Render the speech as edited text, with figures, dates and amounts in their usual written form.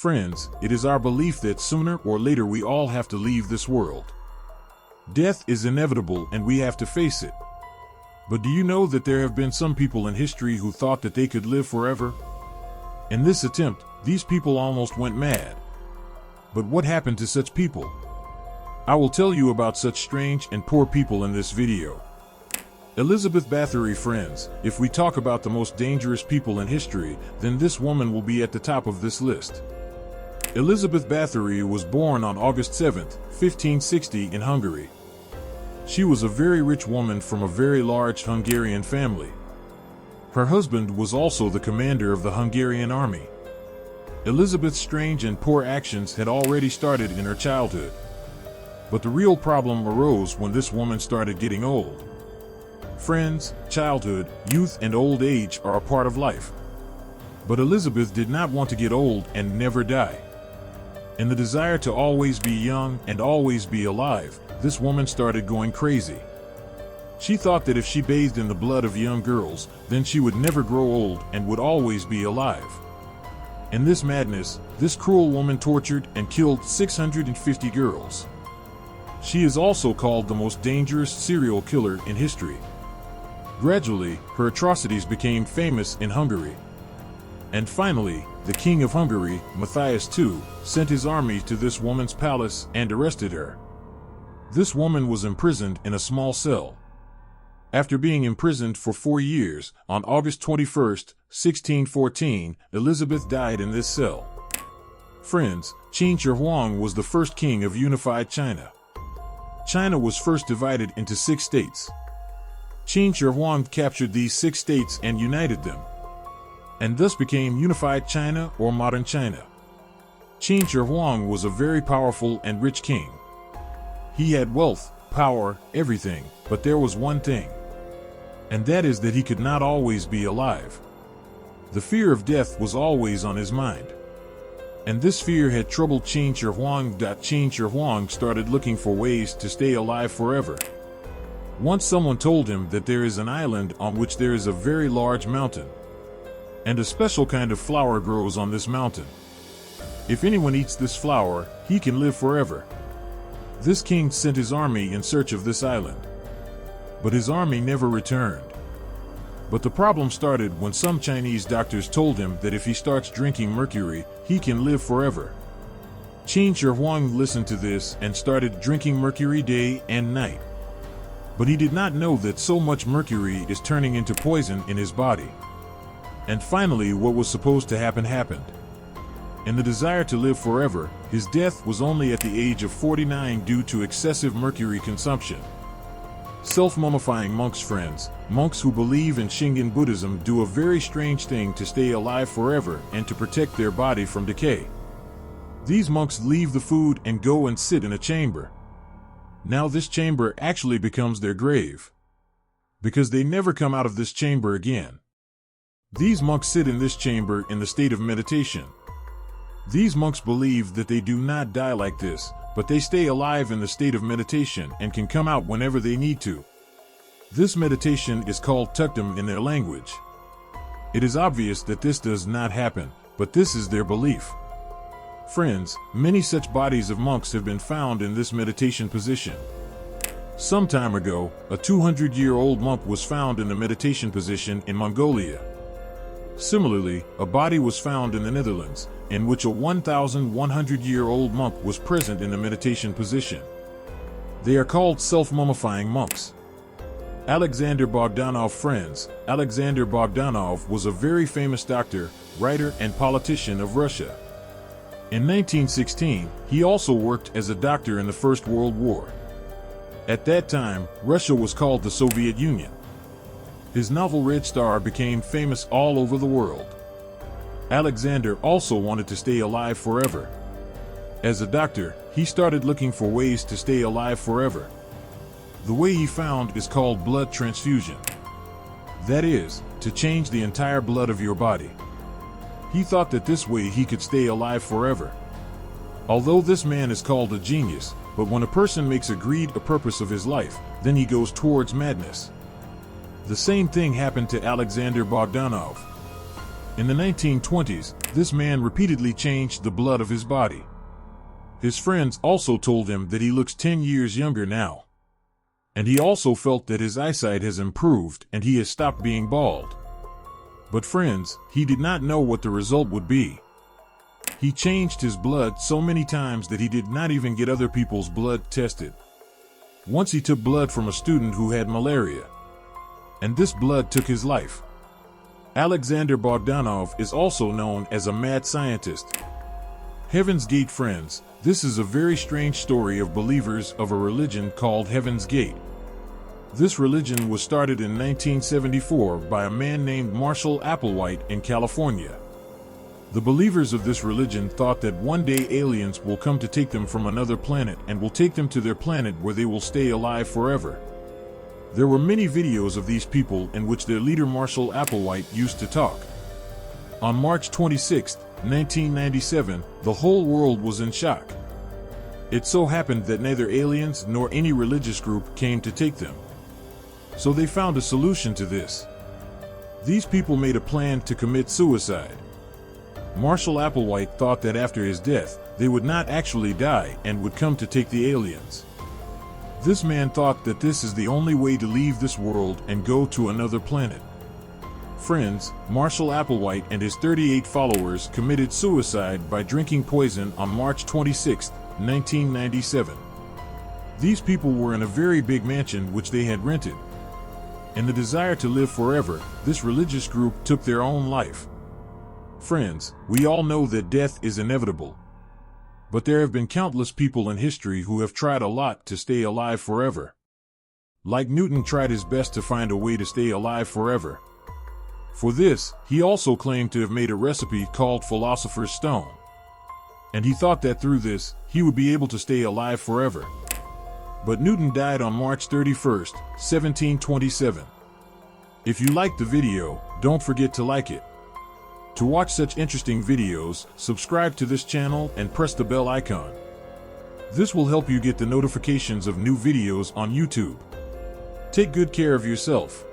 Friends, it is our belief that sooner or later we all have to leave this world. Death is inevitable and we have to face it. But do you know that there have been some people in history who thought that they could live forever? In this attempt, these people almost went mad. But what happened to such people? I will tell you about such strange and poor people in this video. Elizabeth Bathory. Friends, if we talk about the most dangerous people in history, then this woman will be at the top of this list. Elizabeth Bathory was born on August 7, 1560 in Hungary. She was a very rich woman from a very large Hungarian family. Her husband was also the commander of the Hungarian army. Elizabeth's strange and poor actions had already started in her childhood. But the real problem arose when this woman started getting old. Friends, childhood, youth, and old age are a part of life. But Elizabeth did not want to get old and never die. In the desire to always be young and always be alive, this woman started going crazy. She thought that if she bathed in the blood of young girls, then she would never grow old and would always be alive. In this madness, this cruel woman tortured and killed 650 girls. She is also called the most dangerous serial killer in history. Gradually, her atrocities became famous in Hungary. And finally, the king of Hungary, Matthias II, sent his army to this woman's palace and arrested her. This woman was imprisoned in a small cell. After being imprisoned for 4 years, on August 21, 1614, Elizabeth died in this cell. Friends, Qin Shi Huang was the first king of unified China. China was first divided into 6 states. Qin Shi Huang captured these 6 states and united them, and thus became unified China or modern China. Qin Shi Huang was a very powerful and rich king. He had wealth, power, everything, but there was one thing, and that is that he could not always be alive. The fear of death was always on his mind. And this fear had troubled Qin Shi Huang. Qin Shi Huang started looking for ways to stay alive forever. Once someone told him that there is an island on which there is a very large mountain, and a special kind of flower grows on this mountain. If anyone eats this flower, he can live forever. This king sent his army in search of this island, but his army never returned. But the problem started when some Chinese doctors told him that if he starts drinking mercury, he can live forever. Qin Shi Huang listened to this and started drinking mercury day and night. But he did not know that so much mercury is turning into poison in his body. And finally, what was supposed to happen happened. In the desire to live forever, his death was only at the age of 49 due to excessive mercury consumption. Self-mummifying monks. Friends, monks who believe in Shingon Buddhism do a very strange thing to stay alive forever and to protect their body from decay. These monks leave the food and go and sit in a chamber. Now this chamber actually becomes their grave, because they never come out of this chamber again. These monks sit in this chamber in the state of meditation. These monks believe that they do not die like this, but they stay alive in the state of meditation and can come out whenever they need to. This meditation is called tukdom in their language. It is obvious that this does not happen, but this is their belief. Friends, many such bodies of monks have been found in this meditation position. Some time ago, a 200-year-old monk was found in the meditation position in Mongolia. Similarly, a body was found in the Netherlands, in which a 1,100-year-old monk was present in the meditation position. They are called self-mummifying monks. Alexander Bogdanov. Friends, Alexander Bogdanov was a very famous doctor, writer, and politician of Russia. In 1916, he also worked as a doctor in the First World War. At that time, Russia was called the Soviet Union. His novel Red Star became famous all over the world. Alexander also wanted to stay alive forever. As a doctor, he started looking for ways to stay alive forever. The way he found is called blood transfusion. That is, to change the entire blood of your body. He thought that this way he could stay alive forever. Although this man is called a genius, but when a person makes a greed a purpose of his life, then he goes towards madness. The same thing happened to Alexander Bogdanov. In the 1920s, this man repeatedly changed the blood of his body. His friends also told him that he looks 10 years younger now. And he also felt that his eyesight has improved and he has stopped being bald. But friends, he did not know what the result would be. He changed his blood so many times that he did not even get other people's blood tested. Once he took blood from a student who had malaria, and this blood took his life. Alexander Bogdanov is also known as a mad scientist. Heaven's Gate friends, this is a very strange story of believers of a religion called Heaven's Gate. This religion was started in 1974 by a man named Marshall Applewhite in California. The believers of this religion thought that one day aliens will come to take them from another planet and will take them to their planet where they will stay alive forever. There were many videos of these people in which their leader Marshall Applewhite used to talk. On March 26, 1997, the whole world was in shock. It so happened that neither aliens nor any religious group came to take them. So they found a solution to this. These people made a plan to commit suicide. Marshall Applewhite thought that after his death, they would not actually die and would come to take the aliens. This man thought that this is the only way to leave this world and go to another planet. Friends, Marshall Applewhite and his 38 followers committed suicide by drinking poison on March 26, 1997. These people were in a very big mansion which they had rented. In the desire to live forever, this religious group took their own life. Friends, we all know that death is inevitable. But there have been countless people in history who have tried a lot to stay alive forever. Like Newton tried his best to find a way to stay alive forever. For this, he also claimed to have made a recipe called Philosopher's Stone. And he thought that through this, he would be able to stay alive forever. But Newton died on March 31, 1727. If you liked the video, don't forget to like it. To watch such interesting videos, subscribe to this channel and press the bell icon. This will help you get the notifications of new videos on YouTube. Take good care of yourself.